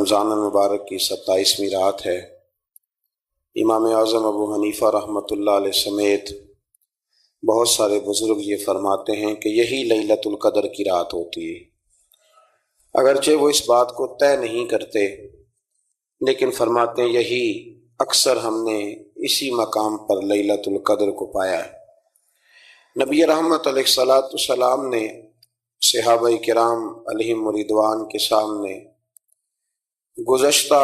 رمضان المبارک کی 27ویں رات ہے۔ امام اعظم ابو حنیفہ رحمۃ اللہ علیہ سمیت بہت سارے بزرگ یہ فرماتے ہیں کہ یہی لیلۃ القدر کی رات ہوتی ہے، اگرچہ وہ اس بات کو طے نہیں کرتے، لیکن فرماتے ہیں یہی اکثر ہم نے اسی مقام پر لیلۃ القدر کو پایا ہے۔ نبی رحمت علیہ الصلوۃ والسلام نے صحابہ کرام علیہم رضوان کے سامنے گزشتہ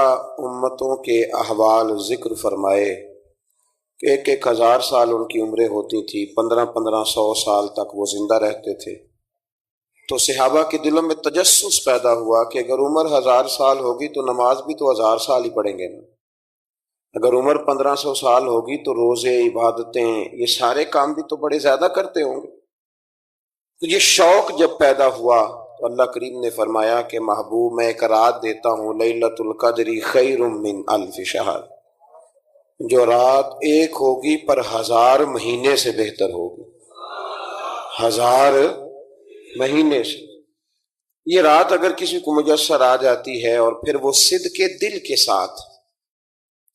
امتوں کے احوال ذکر فرمائے کہ 1,000 سال ان کی عمریں ہوتی تھی، 1500 سال تک وہ زندہ رہتے تھے۔ تو صحابہ کے دلوں میں تجسس پیدا ہوا کہ اگر عمر 1000 سال ہوگی تو نماز بھی تو 1000 سال ہی پڑھیں گے نا، اگر عمر 1500 سال ہوگی تو روزے، عبادتیں، یہ سارے کام بھی تو بڑے زیادہ کرتے ہوں گے۔ تو یہ شوق جب پیدا ہوا تو اللہ کریم نے فرمایا کہ محبوب میں ایک رات دیتا ہوں، لیلۃ القدر خیر من الف شہر، جو رات ایک ہوگی پر 1000 مہینے سے بہتر ہوگی، 1000 مہینے سے۔ یہ رات اگر کسی کو میسر آ جاتی ہے اور پھر وہ صدق دل کے ساتھ،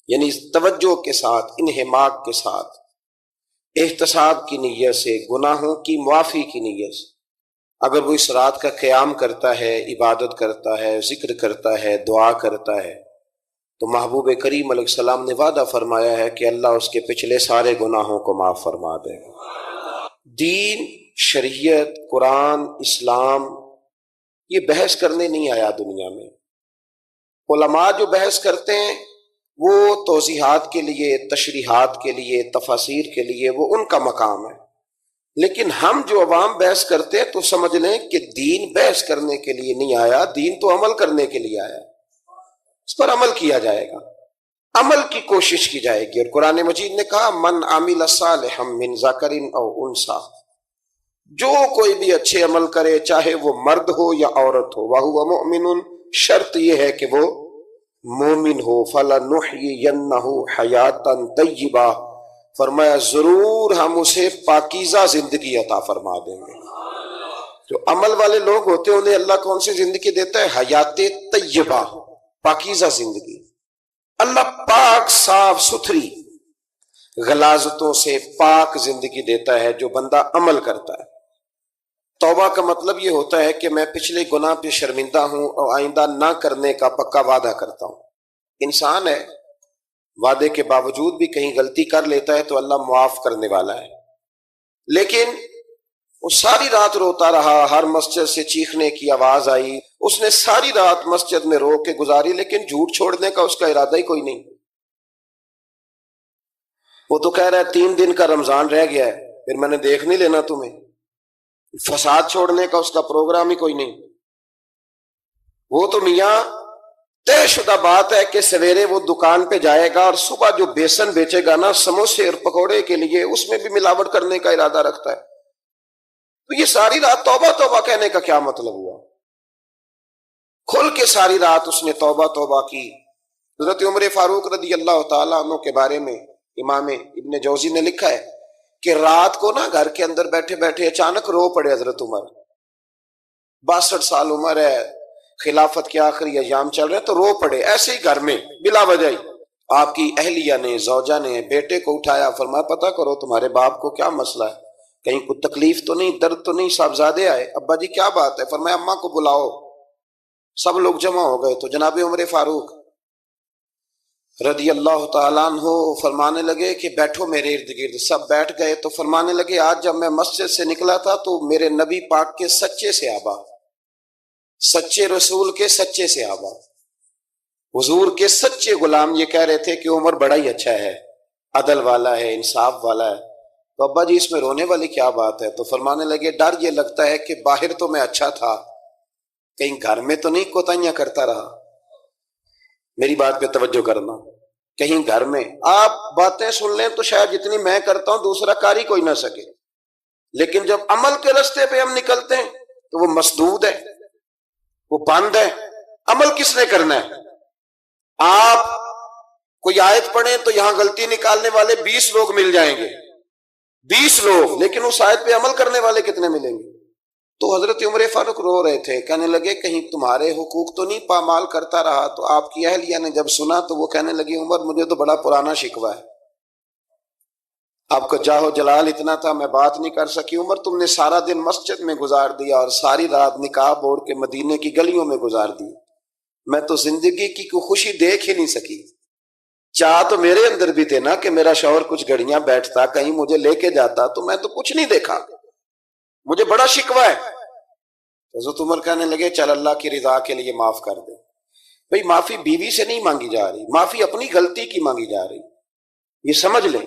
یعنی توجہ کے ساتھ، انہماک کے ساتھ، احتساب کی نیت سے، گناہوں کی معافی کی نیت سے اگر وہ اس رات کا قیام کرتا ہے، عبادت کرتا ہے، ذکر کرتا ہے، دعا کرتا ہے، تو محبوب کریم علیہ السلام نے وعدہ فرمایا ہے کہ اللہ اس کے پچھلے سارے گناہوں کو معاف فرما دے گا۔ دین، شریعت، قرآن، اسلام یہ بحث کرنے نہیں آیا دنیا میں۔ علماء جو بحث کرتے ہیں وہ توضیحات کے لیے، تشریحات کے لیے، تفاسیر کے لیے، وہ ان کا مقام ہے، لیکن ہم جو عوام بحث کرتے ہیں تو سمجھ لیں کہ دین بحث کرنے کے لیے نہیں آیا، دین تو عمل کرنے کے لیے آیا، اس پر عمل کیا جائے گا، عمل کی کوشش کی جائے گی۔ اور قرآن مجید نے کہا من عمل صالحا من ذکر او انثی، جو کوئی بھی اچھے عمل کرے چاہے وہ مرد ہو یا عورت ہو، وہو مؤمن، شرط یہ ہے کہ وہ مومن ہو، فَلَنُحْيِيَنَّهُ حَيَاةً طَيِّبَةً، فرمایا ضرور ہم اسے پاکیزہ زندگی عطا فرما دیں گے۔ جو عمل والے لوگ ہوتے ہیں انہیں اللہ کون سی زندگی دیتا ہے؟ حیات طیبہ، پاکیزہ زندگی۔ اللہ پاک، صاف ستھری، غلاظتوں سے پاک زندگی دیتا ہے جو بندہ عمل کرتا ہے۔ توبہ کا مطلب یہ ہوتا ہے کہ میں پچھلے گناہ پہ شرمندہ ہوں اور آئندہ نہ کرنے کا پکا وعدہ کرتا ہوں۔ انسان ہے، وعدے کے باوجود بھی کہیں غلطی کر لیتا ہے تو اللہ معاف کرنے والا ہے، لیکن وہ ساری رات روتا رہا، ہر مسجد سے چیخنے کی آواز آئی، اس نے ساری رات مسجد میں رو کے گزاری، لیکن جھوٹ چھوڑنے کا اس کا ارادہ ہی کوئی نہیں۔ وہ تو کہہ رہا ہے 3 دن کا رمضان رہ گیا ہے، پھر میں نے دیکھ نہیں لینا تمہیں۔ فساد چھوڑنے کا اس کا پروگرام ہی کوئی نہیں۔ وہ تو میاں طے شدہ بات ہے کہ سویرے وہ دکان پہ جائے گا اور صبح جو بیسن بیچے گا نا سموسے اور پکوڑے کے لیے، اس میں بھی ملاوٹ کرنے کا ارادہ رکھتا ہے۔ تو یہ ساری رات توبہ توبہ کہنے کا کیا مطلب ہوا؟ کھل کے ساری رات اس نے توبہ توبہ کی۔ حضرت عمر فاروق رضی اللہ تعالیٰ عنہ کے بارے میں امام ابن جوزی نے لکھا ہے کہ رات کو نا گھر کے اندر بیٹھے بیٹھے اچانک رو پڑے حضرت عمر، 62 سال عمر ہے، خلافت کے آخری ایام چل رہے ہیں، تو رو پڑے ایسے ہی گھر میں بلا وجہ ہی۔ آپ کی اہلیہ نے، زوجہ نے بیٹے کو اٹھایا، فرمایا پتہ کرو تمہارے باپ کو کیا مسئلہ ہے، کہیں کوئی تکلیف تو نہیں، درد تو نہیں، صاحبزادے آئے، ابا جی کیا بات ہے؟ فرمایا اماں کو بلاؤ۔ سب لوگ جمع ہو گئے تو جناب عمر فاروق رضی اللہ تعالیٰ عنہ فرمانے لگے کہ بیٹھو میرے ارد گرد۔ سب بیٹھ گئے تو فرمانے لگے آج جب میں مسجد سے نکلا تھا تو میرے نبی پاک کے سچے صحابہ، سچے رسول کے سچے صحابہ، حضور کے سچے غلام یہ کہہ رہے تھے کہ عمر بڑا ہی اچھا ہے، عدل والا ہے، انصاف والا ہے۔ تو ابا جی اس میں رونے والی کیا بات ہے؟ تو فرمانے لگے ڈر یہ لگتا ہے کہ باہر تو میں اچھا تھا، کہیں گھر میں تو نہیں کوتاہیاں کرتا رہا۔ میری بات پہ توجہ کرنا، کہیں گھر میں آپ باتیں سن لیں تو شاید جتنی میں کرتا ہوں دوسرا کار ہی کوئی نہ سکے، لیکن جب عمل کے راستے پہ ہم نکلتے ہیں تو وہ مسدود ہے، وہ بند ہے۔ عمل کس نے کرنا ہے؟ آپ کوئی آیت پڑھیں تو یہاں غلطی نکالنے والے 20 لوگ مل جائیں گے، 20 لوگ، لیکن اس آیت پہ عمل کرنے والے کتنے ملیں گے؟ تو حضرت عمر فاروق رو رہے تھے، کہنے لگے کہیں تمہارے حقوق تو نہیں پامال کرتا رہا؟ تو آپ کی اہلیہ نے جب سنا تو وہ کہنے لگی عمر مجھے تو بڑا پرانا شکوہ ہے، آپ کا جاہ و جلال اتنا تھا میں بات نہیں کر سکی۔ عمر تم نے سارا دن مسجد میں گزار دیا اور ساری رات نقاب اوڑھ کے مدینے کی گلیوں میں گزار دی، میں تو زندگی کی کوئی خوشی دیکھ ہی نہیں سکی۔ چاہ تو میرے اندر بھی تھے نا کہ میرا شوہر کچھ گھڑیاں بیٹھتا، کہیں مجھے لے کے جاتا، تو میں تو کچھ نہیں دیکھا، مجھے بڑا شکوہ ہے۔ حضرت عمر کہنے لگے چل اللہ کی رضا کے لیے معاف کر دے۔ بھئی معافی بیوی سے نہیں مانگی جا رہی، معافی اپنی غلطی کی مانگی جا رہی، یہ سمجھ لیں۔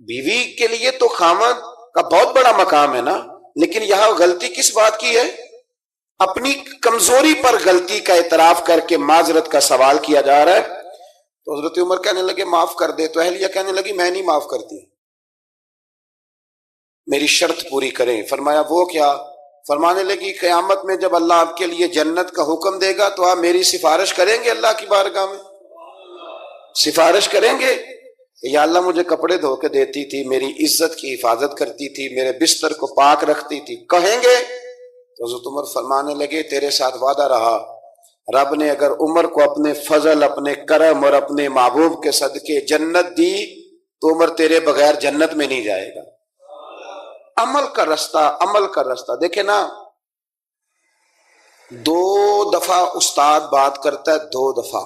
بیوی کے لیے تو خاوند کا بہت بڑا مقام ہے نا، لیکن یہاں غلطی کس بات کی ہے؟ اپنی کمزوری پر غلطی کا اعتراف کر کے معذرت کا سوال کیا جا رہا ہے۔ تو حضرت عمر کہنے لگے معاف کر دے، تو اہلیہ کہنے لگی میں نہیں معاف کرتی، میری شرط پوری کریں۔ فرمایا وہ کیا؟ فرمانے لگی قیامت میں جب اللہ آپ کے لیے جنت کا حکم دے گا تو آپ میری سفارش کریں گے اللہ کی بارگاہ میں؟ سفارش کریں گے کہ یا اللہ مجھے کپڑے دھو کے دیتی تھی، میری عزت کی حفاظت کرتی تھی، میرے بستر کو پاک رکھتی تھی، کہیں گے؟ تو حضرت عمر فرمانے لگے تیرے ساتھ وعدہ رہا، رب نے اگر عمر کو اپنے فضل، اپنے کرم اور اپنے محبوب کے صدقے جنت دی تو عمر تیرے بغیر جنت میں نہیں جائے گا۔ عمل کا رستہ، عمل کا رستہ دیکھیں نا، 2 دفعہ استاد بات کرتا ہے، 2 دفعہ،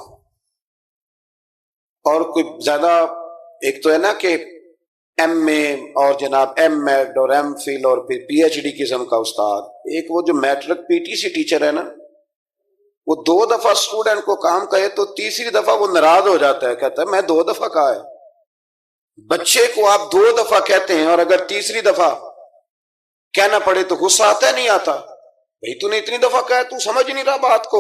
اور کوئی زیادہ، ایک تو ہے نا کہ ایم اے اور جناب ایم ایڈ اور ایم فل اور پھر پی ایچ ڈی قسم کا استاد، ایک وہ جو matric P T C teacher ہے نا، وہ 2 دفعہ اسٹوڈنٹ کو کام کہے تو تیسری دفعہ وہ ناراض ہو جاتا ہے، کہتا ہے میں 2 دفعہ کہا ہے۔ بچے کو آپ 2 دفعہ کہتے ہیں اور اگر تیسری دفعہ کہنا پڑے تو غصہ آتا ہے نہیں آتا؟ بھئی تو نے اتنی دفعہ کہا تو سمجھ نہیں رہا بات کو۔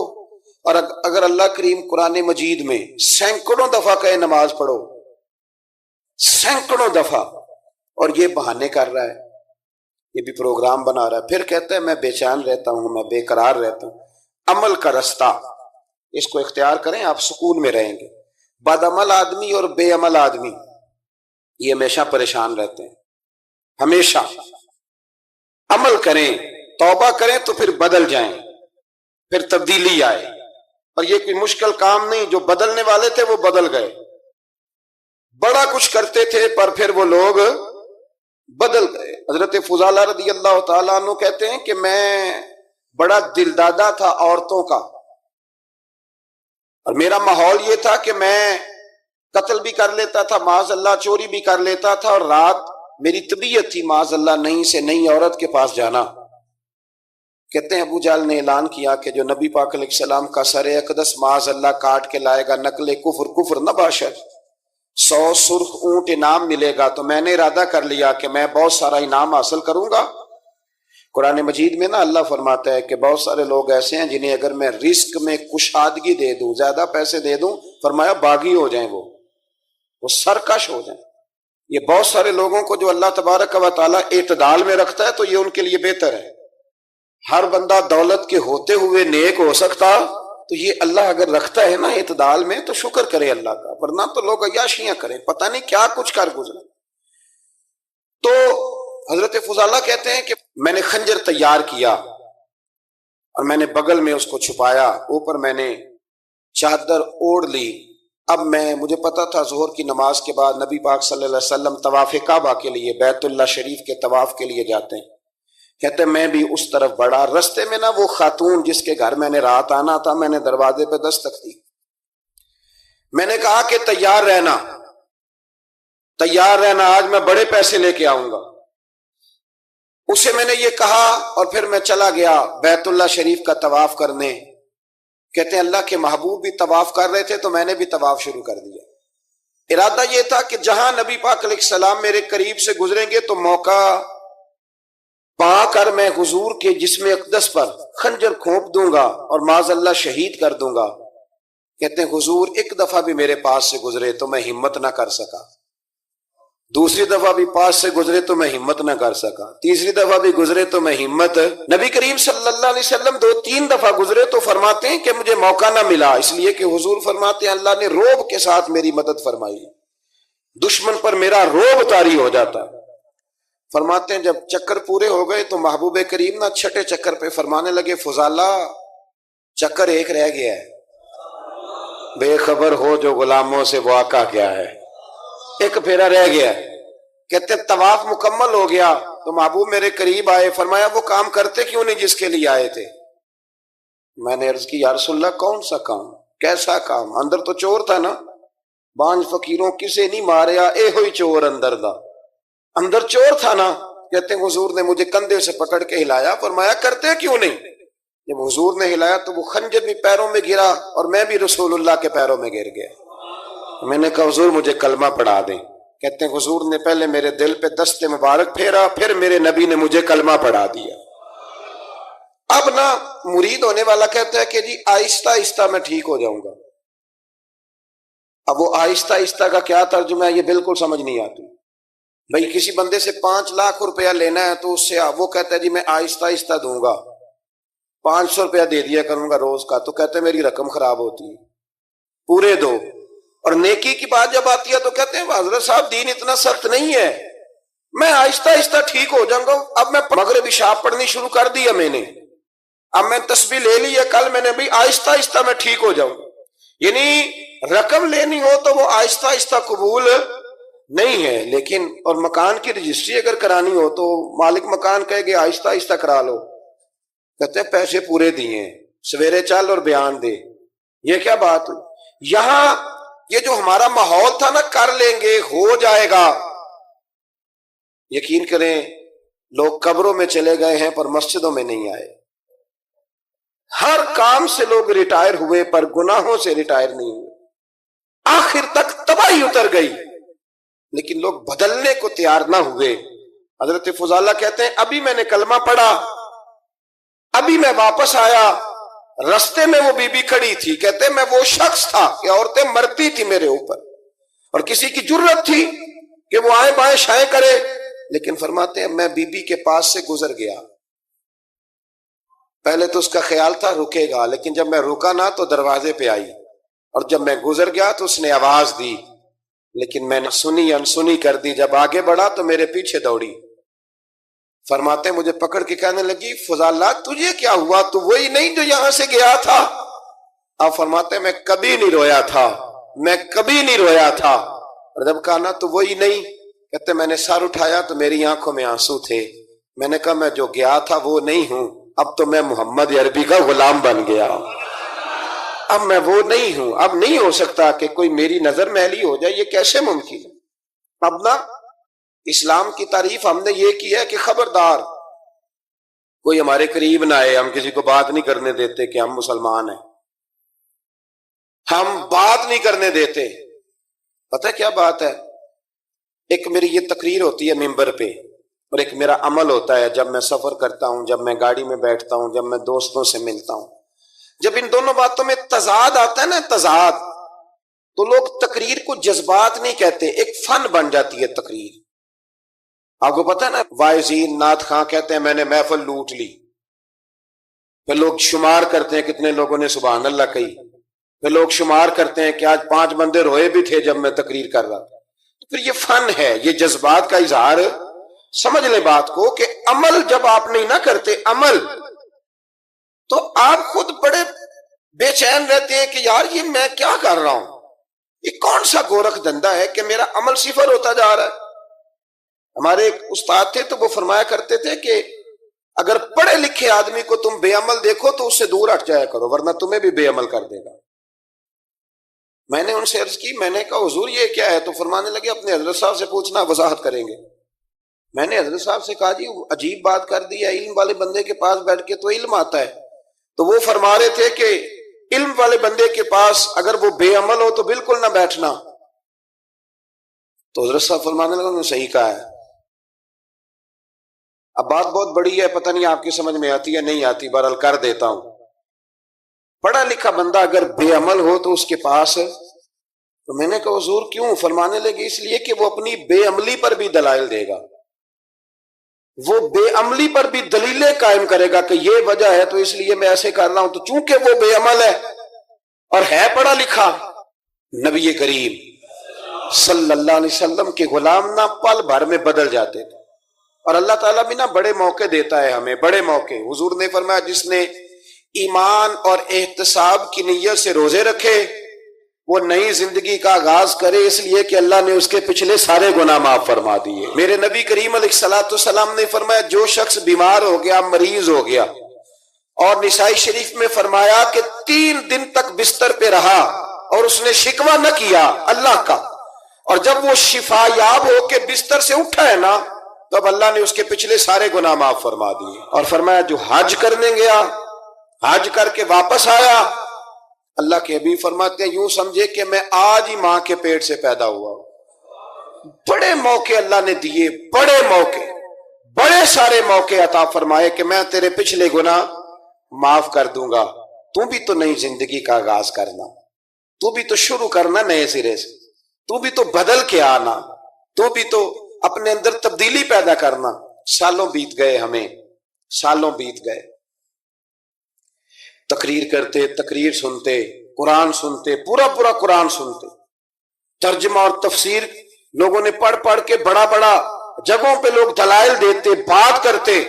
اور اگر اللہ کریم قرآن مجید میں سینکڑوں دفعہ کہے نماز پڑھو، سینکڑوں دفعہ، اور یہ بہانے کر رہا ہے، یہ بھی پروگرام بنا رہا ہے، پھر کہتا ہے میں بے چین رہتا ہوں، میں بے قرار رہتا ہوں۔ عمل کا رستہ اس کو اختیار کریں، آپ سکون میں رہیں گے۔ بد عمل آدمی اور بے عمل آدمی یہ ہمیشہ پریشان رہتے ہیں، ہمیشہ۔ عمل کریں، توبہ کریں تو پھر بدل جائیں، پھر تبدیلی آئے، اور یہ کوئی مشکل کام نہیں، جو بدلنے والے تھے وہ بدل گئے، بڑا کچھ کرتے تھے پر پھر وہ لوگ بدل گئے۔ حضرت فضالہ رضی اللہ تعالیٰ عنہ کہتے ہیں کہ میں بڑا دل دادا تھا عورتوں کا، اور میرا ماحول یہ تھا کہ میں قتل بھی کر لیتا تھا، معاذ اللہ چوری بھی کر لیتا تھا، اور رات میری طبیعت تھی معاذ اللہ نہیں سے نئی عورت کے پاس جانا۔ کہتے ہیں ابو جہل نے اعلان کیا کہ جو نبی پاک علیہ السلام کا سر اقدس معاذ اللہ کاٹ کے لائے گا نقل کفر، کفر نہ باشد، 100 سرخ اونٹ انعام ملے گا۔ تو میں نے ارادہ کر لیا کہ میں بہت سارا انعام حاصل کروں گا۔ قرآن مجید میں نا اللہ فرماتا ہے کہ بہت سارے لوگ ایسے ہیں جنہیں اگر میں رزق میں کشادگی دے دوں، زیادہ پیسے دے دوں، فرمایا باغی ہو جائیں، وہ سرکش ہو جائیں۔ یہ بہت سارے لوگوں کو جو اللہ تبارک و تعالیٰ اعتدال میں رکھتا ہے تو یہ ان کے لیے بہتر ہے۔ ہر بندہ دولت کے ہوتے ہوئے نیک ہو سکتا، تو یہ اللہ اگر رکھتا ہے نا اعتدال میں تو شکر کرے اللہ کا، ورنہ تو لوگ عیاشیاں کریں، پتہ نہیں کیا کچھ کر گزرے۔ تو حضرت فضالہ کہتے ہیں کہ میں نے خنجر تیار کیا اور میں نے بغل میں اس کو چھپایا، اوپر میں نے چادر اوڑھ لی۔ اب مجھے پتا تھا ظہر کی نماز کے بعد نبی پاک صلی اللہ علیہ وسلم طواف کعبہ کے لیے، بیت اللہ شریف کے طواف کے لیے جاتے ہیں۔ کہتے میں بھی اس طرف بڑھا، رستے میں نا وہ خاتون جس کے گھر میں نے رات آنا تھا، میں نے دروازے پہ دستک دی، میں نے کہا کہ تیار رہنا، تیار رہنا، آج میں بڑے پیسے لے کے آؤں گا۔ اسے میں نے یہ کہا اور پھر میں چلا گیا بیت اللہ شریف کا طواف کرنے۔ کہتے ہیں اللہ کے محبوب بھی طواف کر رہے تھے تو میں نے بھی طواف شروع کر دیا۔ ارادہ یہ تھا کہ جہاں نبی پاک علیہ السلام میرے قریب سے گزریں گے تو موقع پا کر میں حضور کے جسم اقدس پر خنجر کھونپ دوں گا اور معاذ اللہ شہید کر دوں گا۔ کہتے ہیں حضور ایک دفعہ بھی میرے پاس سے گزرے تو میں ہمت نہ کر سکا، دوسری دفعہ بھی پاس سے گزرے تو میں ہمت نہ کر سکا، تیسری دفعہ بھی گزرے تو میں ہمت، نبی کریم صلی اللہ علیہ وسلم 2-3 دفعہ گزرے تو فرماتے ہیں کہ مجھے موقع نہ ملا، اس لیے کہ حضور فرماتے ہیں اللہ نے روب کے ساتھ میری مدد فرمائی، دشمن پر میرا روب طاری ہو جاتا۔ فرماتے ہیں جب چکر پورے ہو گئے تو محبوب کریم نا چھٹے چکر پہ فرمانے لگے فضالہ چکر ایک رہ گیا ہے، بے خبر ہو جو غلاموں سے وہ آقا کیا ہے، ایک پھیرا رہ گیا ہے۔ کہتے ہیں طواف مکمل ہو گیا تو محبوب میرے قریب آئے، فرمایا وہ کام کرتے کیوں نہیں جس کے لیے آئے تھے؟ میں نے عرض کی یا رسول اللہ کون سا کام، کیسا کام؟ اندر تو چور تھا نا، بانج فقیروں کسے نہیں ماریا، اے ہوئی چور اندر دا، اندر چور تھا نا۔ کہتے ہیں حضور نے مجھے کندھے سے پکڑ کے ہلایا، فرمایا کرتے کیوں نہیں؟ جب حضور نے ہلایا تو وہ خنجر بھی پیروں میں گرا اور میں بھی رسول اللہ کے پیروں میں گر گیا۔ میں نے کہا حضور مجھے کلمہ پڑھا دیں۔ کہتے ہیں حضور نے پہلے میرے دل پہ دست مبارک پھیرا، پھر میرے نبی نے مجھے کلمہ پڑھا دیا۔ اب نا مرید ہونے والا کہتا ہے کہ جی آہستہ آہستہ میں ٹھیک ہو جاؤں گا۔ اب وہ آہستہ آہستہ کا کیا ترجمہ ہے یہ بالکل سمجھ نہیں آتی۔ بھئی کسی بندے سے 5 لاکھ روپیہ لینا ہے تو اس سے وہ کہتا ہے جی میں آہستہ آہستہ دوں گا، 500 روپیہ دے دیا کروں گا روز کا، تو کہتے ہیں میری رقم خراب ہوتی ہے، پورے دو۔ اور نیکی کی بات جب آتی ہے تو کہتے ہیں حضرت صاحب دین اتنا سخت نہیں ہے، میں آہستہ آہستہ ٹھیک ہو جاؤں گا۔ اب میں مغرب عشاء پڑھنی شروع کر دیا میں نے، اب میں تسبیح لے لی ہے، کل میں نے بھی آہستہ آہستہ میں ٹھیک ہو جاؤں۔ یعنی رقم لینی ہو تو وہ آہستہ آہستہ قبول نہیں ہے، لیکن اور مکان کی رجسٹری اگر کرانی ہو تو مالک مکان کہے گے آہستہ آہستہ کرا لو، کہتے ہیں پیسے پورے دیے، سویرے چل اور بیان دے۔ یہ کیا بات ہوئی؟ یہاں یہ جو ہمارا ماحول تھا نا کر لیں گے ہو جائے گا، یقین کریں لوگ قبروں میں چلے گئے ہیں پر مسجدوں میں نہیں آئے۔ ہر کام سے لوگ ریٹائر ہوئے پر گناہوں سے ریٹائر نہیں ہوئے، آخر تک تباہی اتر گئی، لیکن لوگ بدلنے کو تیار نہ ہوئے۔ حضرت فضالہ کہتے ہیں ابھی میں نے کلمہ پڑھا، ابھی میں واپس آیا، رستے میں وہ بی بی کھڑی تھی، کہتے ہیں میں وہ شخص تھا کہ عورتیں مرتی تھی میرے اوپر، اور کسی کی جرت تھی کہ وہ آئیں بائیں شائیں کرے، لیکن فرماتے ہیں میں بی بی کے پاس سے گزر گیا۔ پہلے تو اس کا خیال تھا رکے گا، لیکن جب میں رکا نہ تو دروازے پہ آئی، اور جب میں گزر گیا تو اس نے آواز دی، لیکن میں نے سنی انسنی کر دی۔ جب آگے بڑھا تو میرے پیچھے دوڑی۔ فرماتے ہیں مجھے پکڑ کے کہنے لگی فضالہ تجھے کیا ہوا، تو وہی نہیں جو یہاں سے گیا تھا؟ آپ فرماتے ہیں میں کبھی نہیں رویا تھا، میں کبھی نہیں رویا تھا۔ اور جب کہا نا تو وہی نہیں، کہتے میں نے سر اٹھایا تو میری آنکھوں میں آنسو تھے۔ میں نے کہا میں جو گیا تھا وہ نہیں ہوں، اب تو میں محمد عربی کا غلام بن گیا، اب میں وہ نہیں ہوں، اب نہیں ہو سکتا کہ کوئی میری نظر میلی ہو جائے، یہ کیسے ممکن ہے؟ اب نا اسلام کی تعریف ہم نے یہ کی ہے کہ خبردار کوئی ہمارے قریب نہ آئے، ہم کسی کو بات نہیں کرنے دیتے کہ ہم مسلمان ہیں، ہم بات نہیں کرنے دیتے۔ پتہ کیا بات ہے، ایک میری یہ تقریر ہوتی ہے ممبر پہ، اور ایک میرا عمل ہوتا ہے جب میں سفر کرتا ہوں، جب میں گاڑی میں بیٹھتا ہوں، جب میں دوستوں سے ملتا ہوں۔ جب ان دونوں باتوں میں تضاد آتا ہے نا، تضاد، تو لوگ تقریر کو جذبات نہیں کہتے، ایک فن بن جاتی ہے تقریر۔ آپ کو پتہ ہے نا وائزین نعت خواں کہتے ہیں میں نے محفل لوٹ لی، پھر لوگ شمار کرتے ہیں کتنے لوگوں نے سبحان اللہ کہی، پھر لوگ شمار کرتے ہیں کہ آج 5 بندے روئے بھی تھے جب میں تقریر کر رہا تھا۔ تو پھر یہ فن ہے، یہ جذبات کا اظہار۔ سمجھ لیں بات کو کہ عمل جب آپ نہیں نہ کرتے عمل، تو آپ خود بڑے بے چین رہتے ہیں کہ یار یہ میں کیا کر رہا ہوں، یہ کون سا گورکھ دھندا ہے کہ میرا عمل صفر ہوتا جا رہا ہے۔ ہمارے ایک استاد تھے تو وہ فرمایا کرتے تھے کہ اگر پڑھے لکھے آدمی کو تم بے عمل دیکھو تو اس سے دور ہٹ جایا کرو، ورنہ تمہیں بھی بے عمل کر دے گا۔ میں نے ان سے عرض کی، میں نے کہا حضور یہ کیا ہے؟ تو فرمانے لگے اپنے حضرت صاحب سے پوچھنا، وضاحت کریں گے۔ میں نے حضرت صاحب سے کہا جی عجیب بات کر دی ہے، علم والے بندے کے پاس بیٹھ کے تو علم آتا ہے۔ تو وہ فرما رہے تھے کہ علم والے بندے کے پاس اگر وہ بے عمل ہو تو بالکل نہ بیٹھنا۔ تو حضرت صاحب فرمانے لگا انہوں نے صحیح کہا ہے۔ اب بات بہت بڑی ہے، پتہ نہیں آپ کی سمجھ میں آتی ہے نہیں آتی، بہرحال کر دیتا ہوں۔ پڑھا لکھا بندہ اگر بے عمل ہو تو اس کے پاس، تو میں نے کہا حضور کیوں؟ فرمانے لگے اس لیے کہ وہ اپنی بے عملی پر بھی دلائل دے گا، وہ بے عملی پر بھی دلیلیں قائم کرے گا کہ یہ وجہ ہے تو اس لیے میں ایسے کر رہا ہوں۔ تو چونکہ وہ بے عمل ہے اور ہے پڑھا لکھا، نبی کریم صلی اللہ علیہ وسلم کے غلام نہ پل بھر میں بدل جاتے تھے۔ اور اللہ تعالیٰ بھی نا بڑے موقع دیتا ہے ہمیں، بڑے موقع۔ حضور نے فرمایا جس نے ایمان اور احتساب کی نیت سے روزے رکھے وہ نئی زندگی کا آغاز کرے، اس لیے کہ اللہ نے اس کے پچھلے سارے گناہ معاف فرما دیے۔ میرے نبی کریم علیہ الصلوۃ والسلام نے فرمایا جو شخص بیمار ہو گیا، مریض ہو گیا، اور نسائی شریف میں فرمایا کہ 3 دن تک بستر پہ رہا اور اس نے شکوہ نہ کیا اللہ کا، اور جب وہ شفا یاب ہو کے بستر سے اٹھا ہے نا تو اب اللہ نے اس کے پچھلے سارے گناہ معاف فرما دیے۔ اور فرمایا جو حج کرنے گیا، حج کر کے واپس آیا، اللہ کے حبیب فرماتے ہیں یوں سمجھے کہ میں آج ہی ماں کے پیٹ سے پیدا ہوا۔ بڑے موقع اللہ نے دیے، بڑے موقع، بڑے سارے موقع عطا فرمائے کہ میں تیرے پچھلے گناہ معاف کر دوں گا، تو بھی تو نئی زندگی کا آغاز کرنا، تو بھی تو شروع کرنا نئے سرے سے، تو بھی تو بدل کے آنا، تو بھی تو اپنے اندر تبدیلی پیدا کرنا۔ سالوں بیت گئے، ہمیں سالوں بیت گئے، تقریر کرتے، تقریر سنتے، قرآن سنتے، پورا پورا قرآن سنتے، ترجمہ اور تفسیر لوگوں نے پڑھ پڑھ کے بڑا بڑا جگہوں پہ لوگ دلائل دیتے، بات کرتے۔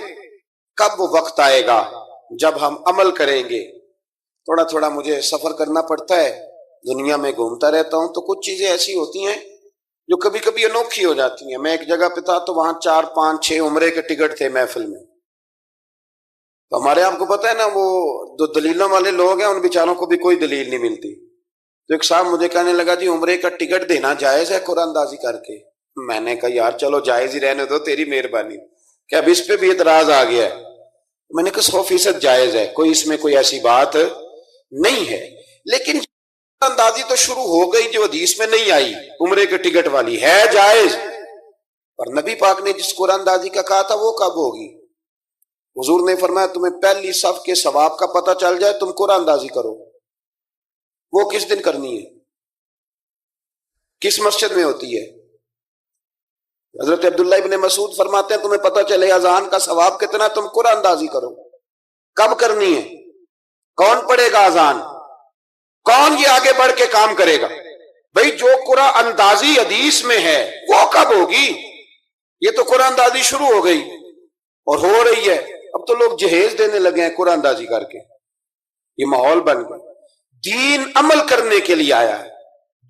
کب وہ وقت آئے گا جب ہم عمل کریں گے؟ تھوڑا تھوڑا مجھے سفر کرنا پڑتا ہے، دنیا میں گھومتا رہتا ہوں، تو کچھ چیزیں ایسی ہوتی ہیں جو کبھی کبھی انوکھی ہو جاتی ہیں۔ میں ایک جگہ پہ تھا تو وہاں 4 5 6 عمرے کے ٹکٹ تھے محفل میں، تو ہمارے آپ کو پتہ ہے نا وہ جو دلیلوں والے لوگ ہیں ان بیچاروں کو بھی کوئی دلیل نہیں ملتی۔ تو ایک صاحب مجھے کہنے لگا جی عمرے کا ٹکٹ دینا جائز ہے قرآن اندازی کر کے؟ میں نے کہا یار چلو جائز ہی رہنے دو، تیری مہربانی، کہ اب اس پہ بھی اعتراض آ گیا ہے۔ میں نے کہا 100% جائز ہے، کوئی اس میں کوئی ایسی بات نہیں ہے، لیکن اندازی تو شروع ہو گئی جو حدیث میں نہیں آئی، عمرے کے ٹکٹ والی ہے جائز، اور نبی پاک نے جس قرآن اندازی کا کہا تھا وہ کب ہوگی؟ حضور نے فرمایا تمہیں پہلی صف کے ثواب کا پتہ چل جائے تم قرآن اندازی کرو، وہ کس دن کرنی ہے، کس مسجد میں ہوتی ہے؟ حضرت عبداللہ ابن مسعود فرماتے ہیں تمہیں پتہ چلے اذان کا ثواب کتنا، تم قرآن اندازی کرو۔ کب کرنی ہے؟ کون پڑھے گا اذان؟ کون یہ آگے بڑھ کے کام کرے گا؟ بھئی جو قرآن اندازی حدیث میں ہے وہ کب ہوگی؟ یہ تو قرآن اندازی شروع ہو گئی اور ہو رہی ہے، اب تو لوگ جہیز دینے لگے ہیں قرآن اندازی کر کے، یہ ماحول بن گیا۔ دین عمل کرنے کے لیے آیا ہے،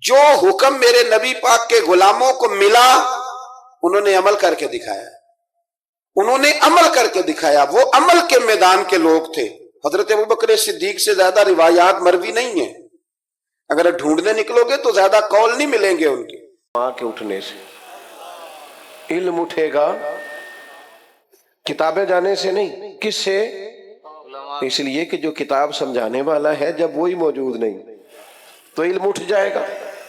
جو حکم میرے نبی پاک کے غلاموں کو ملا انہوں نے عمل کر کے دکھایا، انہوں نے عمل کر کے دکھایا، وہ عمل کے میدان کے لوگ تھے۔ حضرت ابوبکر صدیق سے زیادہ روایات مروی نہیں ہیں، اگر ڈھونڈنے نکلو گے تو زیادہ قول نہیں ملیں گے ان کے۔ ماں کے اٹھنے سے علم اٹھے گا، کتابیں جانے سے نہیں۔ کس سے؟ اس لیے کہ جو کتاب سمجھانے والا ہے جب وہی موجود نہیں تو علم اٹھ جائے گا۔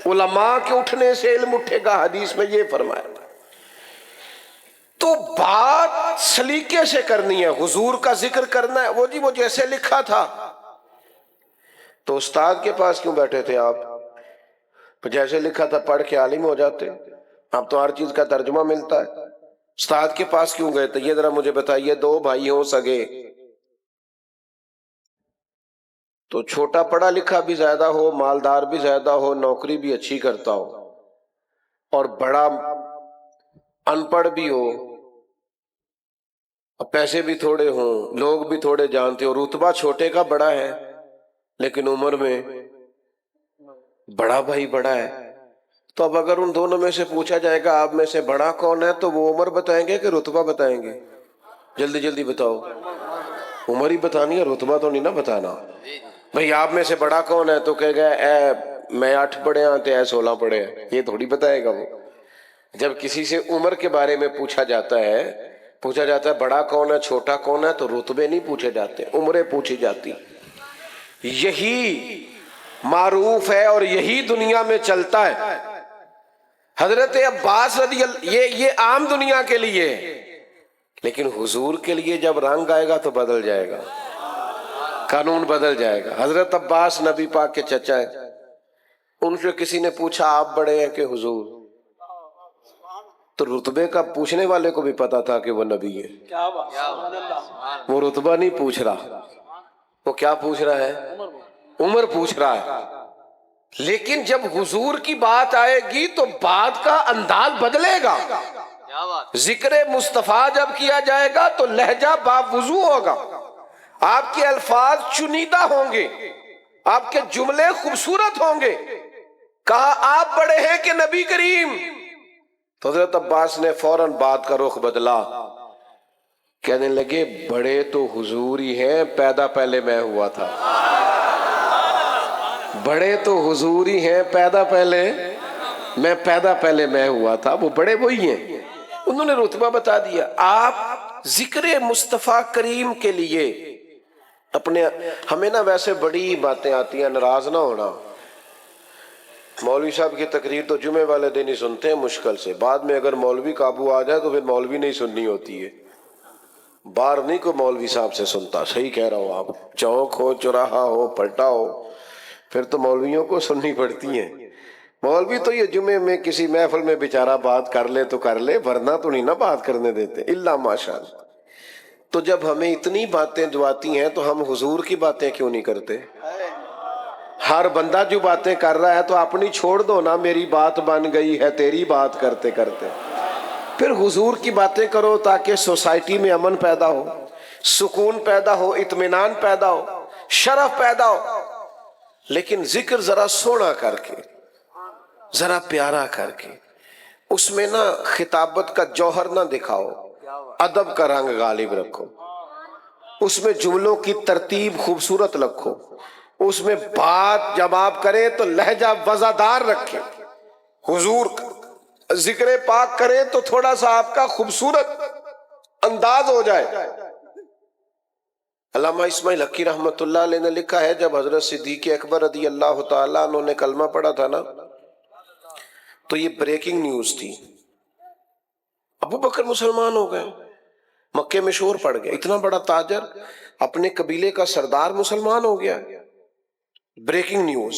علماء کے اٹھنے سے علم اٹھے گا، حدیث میں یہ فرمایا۔ تو بات سلیقے سے کرنی ہے، حضور کا ذکر کرنا ہے، وہ جی وہ جیسے لکھا تھا۔ تو استاد کے پاس کیوں بیٹھے تھے آپ؟ جیسے لکھا تھا پڑھ کے عالم ہو جاتے، اب تو ہر چیز کا ترجمہ ملتا ہے۔ استاد کے پاس کیوں گئے تھے یہ ذرا مجھے بتائیے۔ 2 بھائی ہوں سگے، تو چھوٹا پڑھا لکھا بھی زیادہ ہو، مالدار بھی زیادہ ہو، نوکری بھی اچھی کرتا ہو، اور بڑا ان پڑھ بھی ہو، اور پیسے بھی تھوڑے ہوں، لوگ بھی تھوڑے جانتے ہو، رتبہ چھوٹے کا بڑا ہے لیکن عمر میں بڑا بھائی بڑا ہے، تو اب اگر ان دونوں میں سے پوچھا جائے گا آپ میں سے بڑا کون ہے تو وہ عمر بتائیں گے کہ رتبہ بتائیں گے؟ جلدی جلدی بتاؤ، عمر ہی بتانی ہے، رتبہ تو نہیں نا بتانا۔ بھئی آپ میں سے بڑا کون ہے تو کہے گا اے میں 8 پڑھے ہیں تے 16 پڑھے ہیں، یہ تھوڑی بتائے گا وہ۔ جب کسی سے عمر کے بارے میں پوچھا جاتا ہے بڑا کون ہے چھوٹا کون ہے تو رتبے نہیں پوچھے جاتے، عمریں پوچھی جاتی۔ یہی معروف ہے اور یہی دنیا میں چلتا ہے۔ حضرت عباس رضی اللہ، یہ عام دنیا کے لیے، لیکن حضور کے لیے جب رنگ آئے گا تو بدل جائے گا، قانون بدل جائے گا۔ حضرت عباس نبی پاک کے چچا ہیں، ان سے کسی نے پوچھا آپ بڑے ہیں کہ حضور؟ تو رتبے کا پوچھنے والے کو بھی پتا تھا کہ وہ نبی ہے، وہ رتبہ نہیں پوچھ رہا، وہ کیا پوچھ رہا ہے؟ عمر پوچھ رہا ہے۔ لیکن جب حضور کی بات آئے گی تو بات کا انداز بدلے گا۔ ذکر مصطفیٰ جب کیا جائے گا تو لہجہ باوضو ہوگا، آپ کے الفاظ چنیدہ ہوں گے، آپ کے جملے خوبصورت ہوں گے۔ کہا آپ بڑے ہیں کہ نبی کریم؟ تو حضرت عباس نے فوراً بات کا رخ بدلا، کہنے لگے بڑے تو حضور ہی ہیں، پیدا پہلے میں ہوا تھا۔ بڑے تو حضور ہی ہیں، پیدا پہلے میں ہوا تھا، وہ بڑے وہی ہیں۔ انہوں نے رتبہ بتا دیا۔ آپ ذکر مصطفیٰ کریم کے لیے اپنے، ہمیں نا ویسے بڑی باتیں آتی ہیں، ناراض نہ ہونا۔ مولوی صاحب کی تقریر تو جمعے والے دن ہی سنتے ہیں مشکل سے، بعد میں اگر مولوی قابو آ جائے تو پھر مولوی نہیں سننی ہوتی ہے، باہر نہیں کوئی مولوی صاحب سے سنتا۔ صحیح کہہ رہا ہوں، آپ چوک ہو، چوراہا ہو، پلٹا ہو، پھر تو مولویوں کو سننی پڑتی ہیں۔ مولوی تو یہ جمعے میں کسی محفل میں بیچارہ بات کر لے تو کر لے، ورنہ تو نہیں نا بات کرنے دیتے، الا ماشاءاللہ۔ تو جب ہمیں اتنی باتیں جو آتی ہیں تو ہم حضور کی باتیں کیوں نہیں کرتے؟ ہر بندہ جو باتیں کر رہا ہے تو اپنی چھوڑ دو نا، میری بات بن گئی ہے تیری بات کرتے کرتے۔ پھر حضور کی باتیں کرو تاکہ سوسائٹی میں امن پیدا ہو، سکون پیدا ہو، اطمینان پیدا ہو، شرف پیدا ہو۔ لیکن ذکر ذرا سونا کر کے، ذرا پیارا کر کے، اس میں نہ خطابت کا جوہر نہ دکھاؤ، ادب کا رنگ غالب رکھو، اس میں جملوں کی ترتیب خوبصورت رکھو، اس میں بات جب آپ کریں تو لہجہ وزادار رکھیں، حضور ذکر پاک کریں تو تھوڑا سا آپ کا خوبصورت انداز ہو جائے۔ علامہ اسماعیل حقی رحمۃ اللہ علیہ نے لکھا ہے، جب حضرت صدیق اکبر رضی اللہ تعالیٰ عنہ نے کلمہ پڑھا تھا نا تو یہ بریکنگ نیوز تھی، ابو بکر مسلمان ہو گئے، مکے میں شور پڑ گیا، اتنا بڑا تاجر اپنے قبیلے کا سردار مسلمان ہو گیا، بریکنگ نیوز،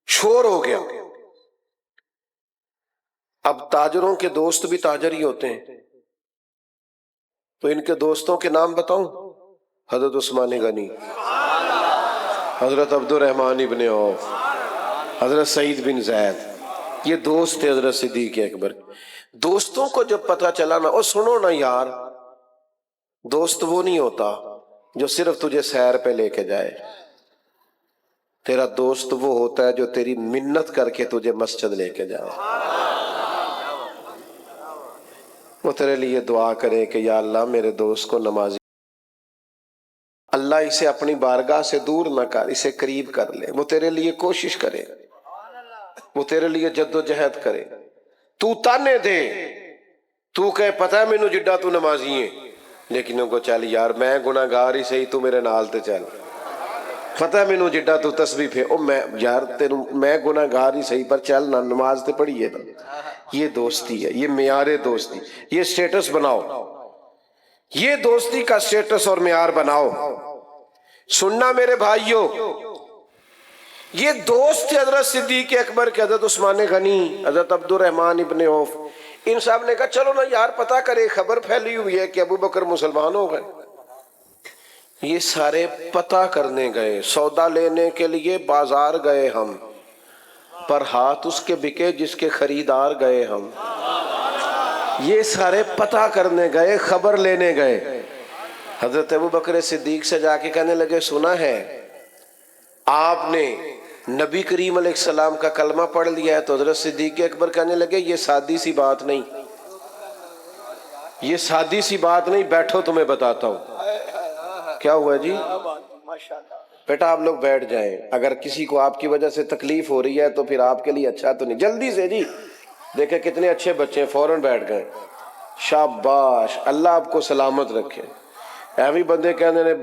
شور ہو گیا۔ اب تاجروں کے دوست بھی تاجر ہی ہوتے ہیں، تو ان کے دوستوں کے نام بتاؤں؟ حضرت عثمان غنی، حضرت عبد الرحمن ابن عوف، حضرت سعید بن زید، یہ دوست تھے حضرت صدیق اکبر۔ دوستوں کو جب پتہ چلا نا، اور سنو نا یار، دوست وہ نہیں ہوتا جو صرف تجھے سیر پہ لے کے جائے، تیرا دوست وہ ہوتا ہے جو تیری منت کر کے تجھے مسجد لے کے جائے، وہ تیرے لیے دعا کرے کہ یا اللہ میرے دوست کو نمازی، اللہ اسے اپنی بارگاہ سے دور نہ کر، اسے قریب کر لے، وہ تیرے لیے کوشش کرے، وہ تیرے لیے جد و جہد کرے، تو تانے دے، تو کہے پتہ ہے مینوں جڈا تو نمازی ہے، لیکن ان کو چل یار میں گناہ گار ہی صحیح، تو میرے نال تے چل، پتہ ہے مینوں جڈا تو تسبیح پہ، او میں یار تینوں میں گناہ گار ہی صحیح پر چل نہ، نماز تے پڑھی ہے نا۔ یہ دوستی ہے، یہ معیار دوستی، یہ سٹیٹس بناؤ، یہ دوستی کا سٹیٹس اور معیار بناؤ۔ سننا میرے بھائیوں، یہ دوست تھے حضرت صدیق اکبر کے، حضرت عثمان غنی، حضرت عبد الرحمن ابن عوف۔ ان صاحب نے کہا چلو نا یار پتہ کرے، خبر پھیلی ہوئی ہے کہ ابو بکر مسلمان ہو گئے۔ یہ سارے پتہ کرنے گئے، سودا لینے کے لیے بازار گئے ہم، پر ہاتھ اس کے بکے جس کے خریدار گئے ہم۔ یہ سارے پتہ کرنے گئے، خبر لینے گئے۔ حضرت ابو بکر صدیق سے جا کے کہنے لگے سنا ہے آپ نے نبی کریم علیہ السلام کا کلمہ پڑھ لیا ہے؟ تو حضرت صدیق اکبر کہنے لگے یہ سادی سی بات نہیں، یہ سادی سی بات نہیں، بیٹھو تمہیں بتاتا ہوں۔ کیا ہوا جی؟ بیٹا آپ لوگ بیٹھ جائیں، اگر کسی کو آپ کی وجہ سے تکلیف ہو رہی ہے تو پھر آپ کے لیے اچھا تو نہیں، جلدی سے جی، دیکھیں کتنے اچھے بچے فوراً بیٹھ گئے، شاباش، اللہ آپ کو سلامت رکھے۔ ایویں بندے کہنے نے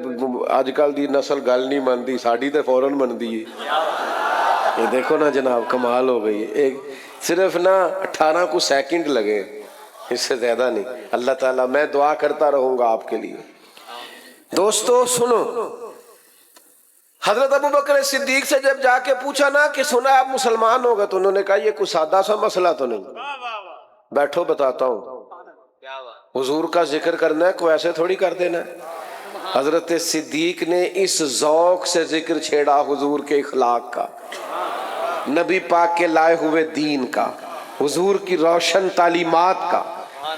آج کل دی نسل گل نہیں مندی، ساڑی تے فوراً مندی ہے۔ یہ دیکھو نا جناب، کمال ہو گئی، ایک صرف نا 18 کو سیکنڈ لگے، اس سے زیادہ نہیں۔ اللہ تعالیٰ، میں دعا کرتا رہوں گا آپ کے لیے۔ دوستو سنو، حضرت ابو بکر صدیق سے جب جا کے پوچھا نا کہ سنا آپ مسلمان ہو گئے، تو انہوں نے کہا یہ کوئی سادہ سا مسئلہ تو نہیں، بیٹھو بتاتا ہوں۔ حضور کا ذکر کرنا ہے، کوئی ایسے تھوڑی کر دینا ہے۔ حضرت صدیق نے اس ذوق سے ذکر چھیڑا حضور کے اخلاق کا، نبی پاک کے لائے ہوئے دین کا، حضور کی روشن تعلیمات کا،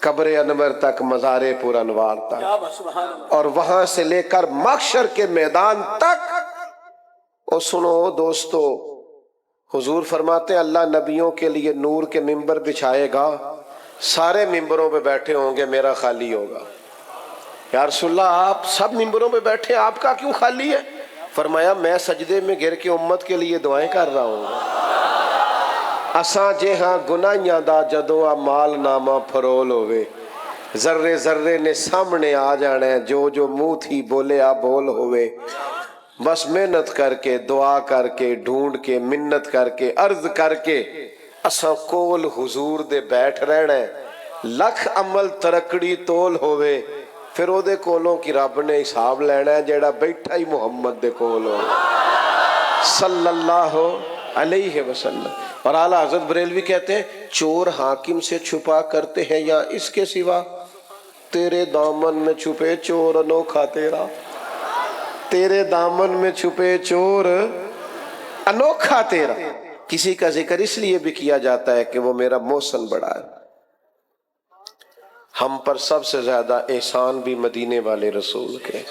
قبر انور تک، مزار پر انوار تک، اور وہاں سے لے کر محشر کے میدان تک۔ اور سنو دوستو، حضور فرماتے ہیں اللہ نبیوں کے لیے نور کے ممبر بچھائے گا، سارے ممبروں پہ بیٹھے ہوں گے، میرا خالی ہوگا۔ یا رسول اللہ آپ سب ممبروں پہ بیٹھے، آپ کا کیوں خالی ہے؟ فرمایا میں سجدے میں گر کے امت کے لیے دعائیں کر رہا ہوں۔ اساں جے ہاں گناہیاں دا جدو مال نامہ پھرول ہوئے، ذرے ذرے نے سامنے آ جانا ہے، جو جو منہ تھی بولے آ بول ہوئے، بس محنت کر کے، دعا کر کے، ڈھونڈ کے، منت کر کے، عرض کر کے اساں کول حضور دے بیٹھ رہنا ہے۔ لکھ عمل ترکڑی تول ہوئے، پھر او دے کولوں کی رب نے حساب لینا ہے جیڑا بیٹھا ہی محمد دے کول ہو صلی اللہ علیہ وسلم۔ اور اعلیٰ حضرت بریلوی کہتے ہیں چور حاکم سے چھپا کرتے ہیں یا اس کے سوا، تیرے دامن میں چھپے چور انوکھا تیرا، تیرے دامن میں چھپے چور انوکھا تیرا۔ کسی کا ذکر اس لیے بھی کیا جاتا ہے کہ وہ میرا محسن بڑا ہے۔ ہم پر سب سے زیادہ احسان بھی مدینے والے رسول کے۔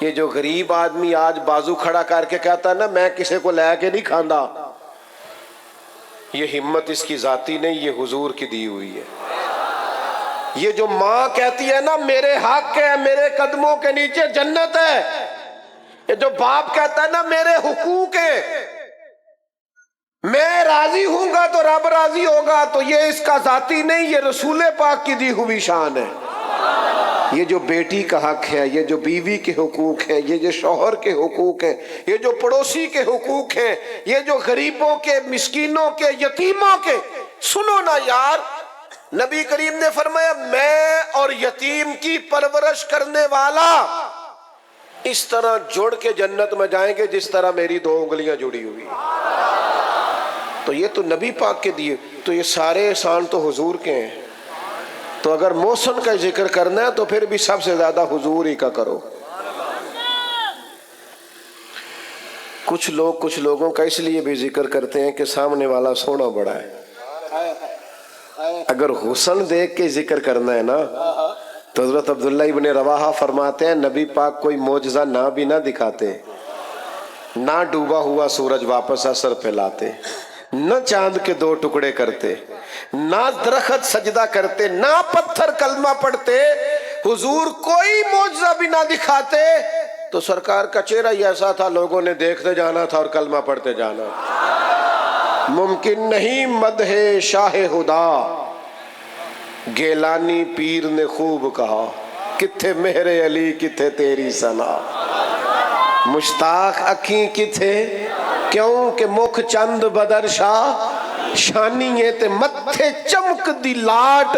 یہ جو غریب آدمی آج بازو کھڑا کر کے کہتا ہے نا میں کسی کو لے کے نہیں کھاندا، یہ ہمت اس کی ذاتی نہیں، یہ حضور کی دی ہوئی ہے۔ یہ جو ماں کہتی ہے نا میرے حق ہے، میرے قدموں کے نیچے جنت ہے، یہ جو باپ کہتا ہے نا میرے حقوق ہے، میں راضی ہوں گا تو رب راضی ہوگا، تو یہ اس کا ذاتی نہیں، یہ رسول پاک کی دی ہوئی شان ہے۔ یہ جو بیٹی کا حق ہے، یہ جو بیوی کے حقوق ہیں، یہ جو شوہر کے حقوق ہیں، یہ جو پڑوسی کے حقوق ہیں، یہ جو غریبوں کے، مسکینوں کے، یتیموں کے، سنو نا یار، نبی کریم نے فرمایا میں اور یتیم کی پرورش کرنے والا اس طرح جڑ کے جنت میں جائیں گے جس طرح میری دو انگلیاں جڑی ہوئی۔ تو یہ تو نبی پاک کے دیے، تو یہ سارے احسان تو حضور کے ہیں۔ تو اگر محسن کا ذکر کرنا ہے تو پھر بھی سب سے زیادہ حضور ہی کا کرو۔ کچھ لوگوں کا اس لیے بھی ذکر کرتے ہیں کہ سامنے والا سونا بڑا ہے۔ اگر حسن دیکھ کے ذکر کرنا ہے نا تو حضرت عبداللہ ابن رواحہ فرماتے ہیں نبی پاک کوئی معجزہ نہ بھی نہ دکھاتے، نہ ڈوبا ہوا سورج واپس اثر پہ لاتے، نہ چاند کے دو ٹکڑے کرتے، نہ درخت سجدہ کرتے، نہ پتھر کلمہ پڑھتے، حضور کوئی معجزہ بھی نہ دکھاتے تو سرکار کا چہرہ ہی ایسا تھا لوگوں نے دیکھتے جانا تھا اور کلمہ پڑھتے جانا۔ ممکن نہیں مدح شاہ خدا، گیلانی پیر نے خوب کہا، کتھے مہر علی کتھے تیری ثنا، مشتاق اکھیں کتھے کیوں کہ مکھ چند بدر شاہ شانی تے متھے چمک دی لاٹ،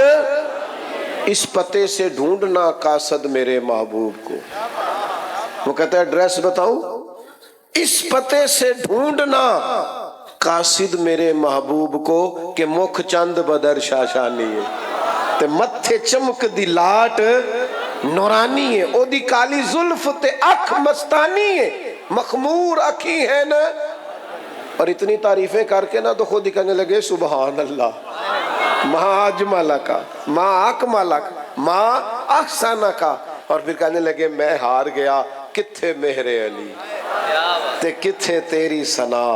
اس پتے سے ڈھونڈنا قاصد میرے محبوب کو۔ وہ کہتا ہے ایڈریس بتاؤں، اس پتے سے ڈھونڈنا قاصد میرے محبوب کو کہ مکھ چند بدر شاہ شانی ہے تے متھے چمک دی لاٹ نورانی ہے، او دی کالی زلف تے اکھ مستانی ہے، مخمور اکھی ہے نا۔ اور اتنی تعریفیں کر کے نا تو خود ہی کہنے لگے سبحان اللہ، ما اجملک، ما اکملک، ما احسنک، اور پھر کہنے لگے میں ہار گیا، کتھے مہر علی تے کتھے تیری ثنا،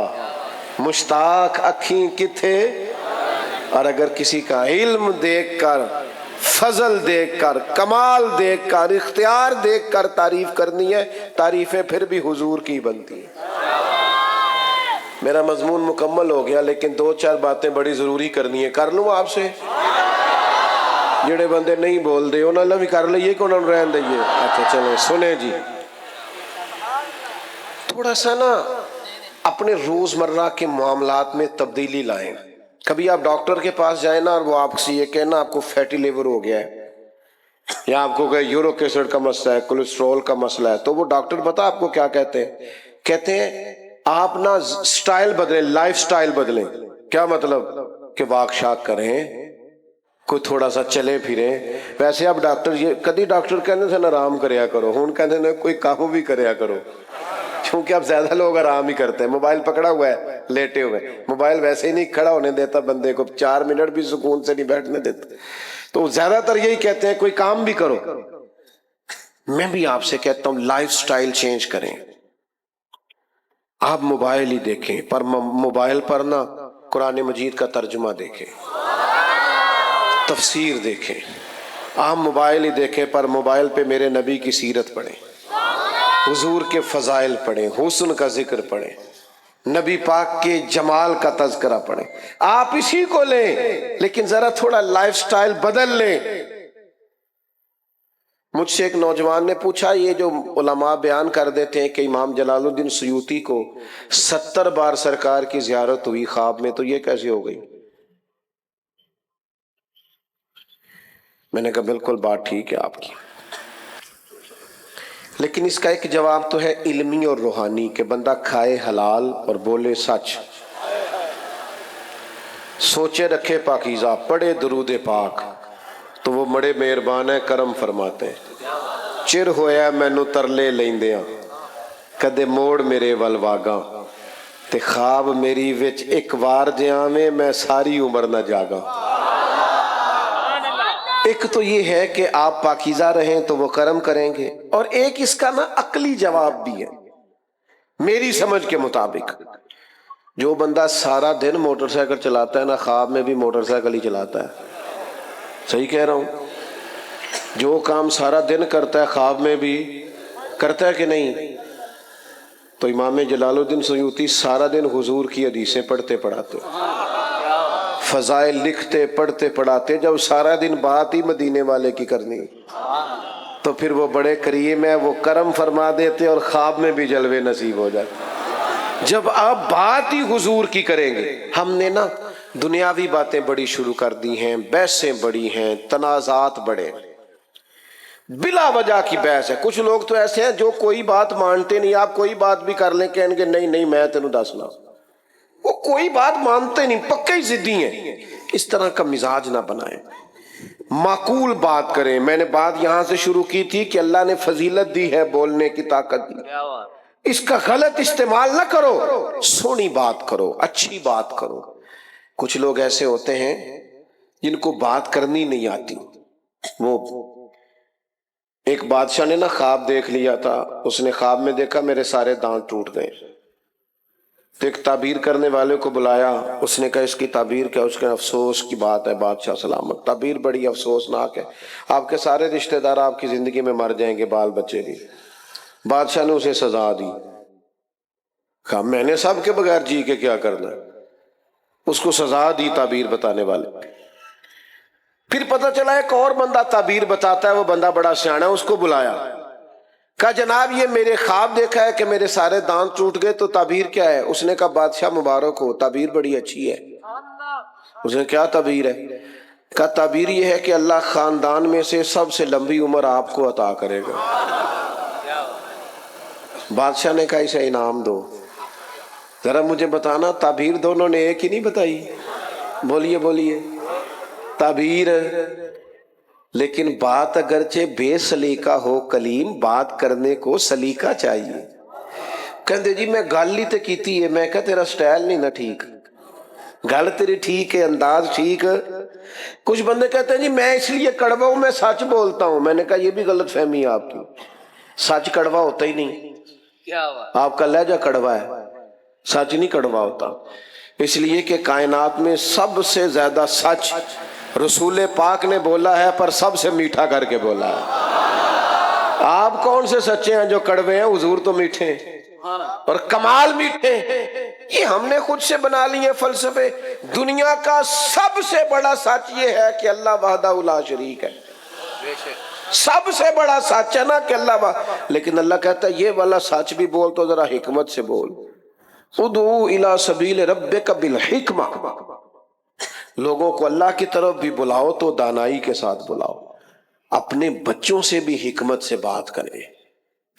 مشتاق اکھیں کتھے۔ اور اگر کسی کا علم دیکھ کر، فضل دیکھ کر، کمال دیکھ کر، اختیار دیکھ کر تعریف کرنی ہے، تعریفیں پھر بھی حضور کی بنتی ہیں۔ میرا مضمون مکمل ہو گیا لیکن دو چار باتیں بڑی ضروری کرنی ہے، کر لوں آپ سے؟ جڑے بندے نہیں بول دے انہوں نے بھی کر لئیے کہ انہوں نے رہن دئیے۔ اچھا چلیں سنیں جی، تھوڑا سا نا اپنے روزمرہ کے معاملات میں تبدیلی لائیں۔ کبھی آپ ڈاکٹر کے پاس جائیں نا اور وہ آپ سے یہ کہنا آپ کو فیٹی لیور ہو گیا ہے، یا آپ کو کہ یورک ایسڈ کا مسئلہ ہے، کولیسٹرول کا مسئلہ ہے، تو وہ ڈاکٹر بتا آپ کو کیا کہتے ہیں؟ کہتے ہیں آپ نا سٹائل بدلیں، لائف سٹائل بدلیں۔ کیا مطلب؟ کہ واک شاک کریں، کوئی تھوڑا سا چلے پھریں۔ ویسے اب ڈاکٹر یہ کدی ڈاکٹر کہنے سے آرام کریا کرو، ہون کہنے سے کوئی کام بھی کریا کرو، کیونکہ اب زیادہ لوگ آرام ہی کرتے ہیں، موبائل پکڑا ہوا ہے لیٹے ہوئے، موبائل ویسے ہی نہیں کھڑا ہونے دیتا بندے کو، 4 منٹ بھی سکون سے نہیں بیٹھنے دیتا، تو زیادہ تر یہی کہتے ہیں کوئی کام بھی کرو۔ میں بھی آپ سے کہتا ہوں لائف سٹائل چینج کریں، آپ موبائل ہی دیکھیں، پر موبائل پر نا قرآن مجید کا ترجمہ دیکھیں، تفسیر دیکھیں۔ آپ موبائل ہی دیکھیں پر موبائل پہ میرے نبی کی سیرت پڑھیں، حضور کے فضائل پڑھیں، حسن کا ذکر پڑھیں، نبی پاک کے جمال کا تذکرہ پڑھیں۔ آپ اسی کو لیں لیکن ذرا تھوڑا لائف سٹائل بدل لیں۔ مجھ سے ایک نوجوان نے پوچھا، یہ جو علماء بیان کر دیتے ہیں کہ امام جلال الدین سیوطی کو 70 بار سرکار کی زیارت ہوئی خواب میں، تو یہ کیسے ہو گئی؟ میں نے کہا بالکل بات ٹھیک ہے آپ کی، لیکن اس کا ایک جواب تو ہے علمی اور روحانی کہ بندہ کھائے حلال اور بولے سچ، سوچے رکھے پاکیزہ، پڑھے درود پاک، تو وہ بڑے مہربان ہے، کرم فرماتے ہیں۔ چر ہویا مینو ترلے لیندیاں، کدے موڑ میرے ول واگاں، تے خواب میری وچ ایک وار جیاویں، میں ساری عمر نہ جاگاں۔ ایک تو یہ ہے کہ آپ پاکیزہ رہیں تو وہ کرم کریں گے، اور ایک اس کا نا عقلی جواب بھی ہے میری سمجھ کے مطابق۔ جو بندہ سارا دن موٹر سائیکل چلاتا ہے نا، خواب میں بھی موٹر سائیکل ہی چلاتا ہے، صحیح کہہ رہا ہوں؟ جو کام سارا دن کرتا ہے خواب میں بھی کرتا ہے کہ نہیں؟ تو امام جلال الدین سیوطی سارا دن حضور کی حدیثیں پڑھتے پڑھاتے، فضائل لکھتے پڑھتے پڑھاتے، جب سارا دن بات ہی مدینے والے کی کرنی تو پھر وہ بڑے کریم ہے، وہ کرم فرما دیتے اور خواب میں بھی جلوے نصیب ہو جاتے۔ جب آپ بات ہی حضور کی کریں گے، ہم نے نا دنیاوی باتیں بڑی شروع کر دی ہیں، بحثیں بڑی ہیں، تنازعات بڑے، بلا وجہ کی بحث ہے۔ کچھ لوگ تو ایسے ہیں جو کوئی بات مانتے نہیں، آپ کوئی بات بھی کر لیں کہیں گے نہیں نہیں میں تینوں دسنا، وہ کوئی بات مانتے نہیں، پکے ہی ضدی ہیں۔ اس طرح کا مزاج نہ بنائیں، معقول بات کریں۔ میں نے بات یہاں سے شروع کی تھی کہ اللہ نے فضیلت دی ہے، بولنے کی طاقت دی، اس کا غلط استعمال نہ کرو، سونی بات کرو، اچھی بات کرو۔ کچھ لوگ ایسے ہوتے ہیں جن کو بات کرنی نہیں آتی۔ وہ ایک بادشاہ نے نا خواب دیکھ لیا تھا، اس نے خواب میں دیکھا میرے سارے دانت ٹوٹ گئے، تو ایک تعبیر کرنے والے کو بلایا، اس نے کہا اس کی تعبیر کیا؟ اس کے افسوس کی بات ہے بادشاہ سلامت، تعبیر بڑی افسوسناک ہے، آپ کے سارے رشتہ دار آپ کی زندگی میں مر جائیں گے، بال بچے بھی۔ بادشاہ نے اسے سزا دی، کہا میں نے سب کے بغیر جی کے کیا کرنا ہے، اس کو سزا دی تعبیر بتانے والے۔ پھر پتہ چلا ایک اور بندہ تعبیر بتاتا ہے، وہ بندہ بڑا سیانا ہے، اس کو بلایا، کہا جناب یہ میرے خواب دیکھا ہے کہ میرے سارے دانت ٹوٹ گئے، تو تعبیر کیا ہے؟ اس نے کہا بادشاہ مبارک ہو، تعبیر بڑی اچھی ہے۔ اس نے کیا تعبیر ہے؟ کہا تعبیر یہ ہے کہ اللہ خاندان میں سے سب سے لمبی عمر آپ کو عطا کرے گا۔ بادشاہ نے کہا اسے انعام دو۔ ذرا مجھے بتانا تعبیر دونوں نے ایک ہی نہیں بتائی؟ بولیے بولیے، تعبیر، لیکن بات اگرچہ بے سلیقہ ہو کلیم، بات کرنے کو سلیقہ چاہیے۔ کہتے جی میں گل ہی تے کیتی ہے، میں کہا تیرا سٹائل نہیں نا ٹھیک، گل تیری ٹھیک ہے، انداز ٹھیک۔ کچھ بندے کہتے ہیں جی میں اس لیے کڑوا ہوں، میں سچ بولتا ہوں۔ میں نے کہا یہ بھی غلط فہمی ہے آپ کی، سچ کڑوا ہوتا ہی نہیں، آپ کا لہجہ کڑوا ہے، سچ نہیں کڑوا ہوتا۔ اس لیے کہ کائنات میں سب سے زیادہ سچ رسول پاک نے بولا ہے، پر سب سے میٹھا کر کے بولا ہے۔ آپ کون سے سچے ہیں جو کڑوے ہیں؟ حضور تو میٹھے ہیں اور کمال میٹھے ہیں۔ یہ ہم نے خود سے بنا لیے فلسفے۔ دنیا کا سب سے بڑا سچ یہ ہے کہ اللہ وحدہ لا شریک ہے، سب سے بڑا سچ ہے نا کہ اللہ لیکن اللہ کہتا ہے یہ والا سچ بھی بول تو ذرا حکمت سے بول۔ ادعو الی سبیل ربک بالحکمہ، لوگوں کو اللہ کی طرف بھی بلاؤ تو دانائی کے ساتھ بلاؤ۔ اپنے بچوں سے بھی حکمت سے بات کریں،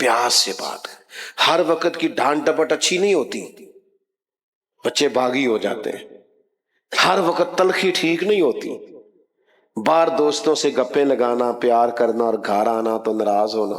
پیاس سے بات کریں۔ ہر وقت کی ڈانٹ ڈپٹ اچھی نہیں ہوتی، بچے باغی ہو جاتے ہیں۔ ہر وقت تلخی ٹھیک نہیں ہوتی، بار دوستوں سے گپیں لگانا، پیار کرنا اور گھر آنا تو ناراض ہونا،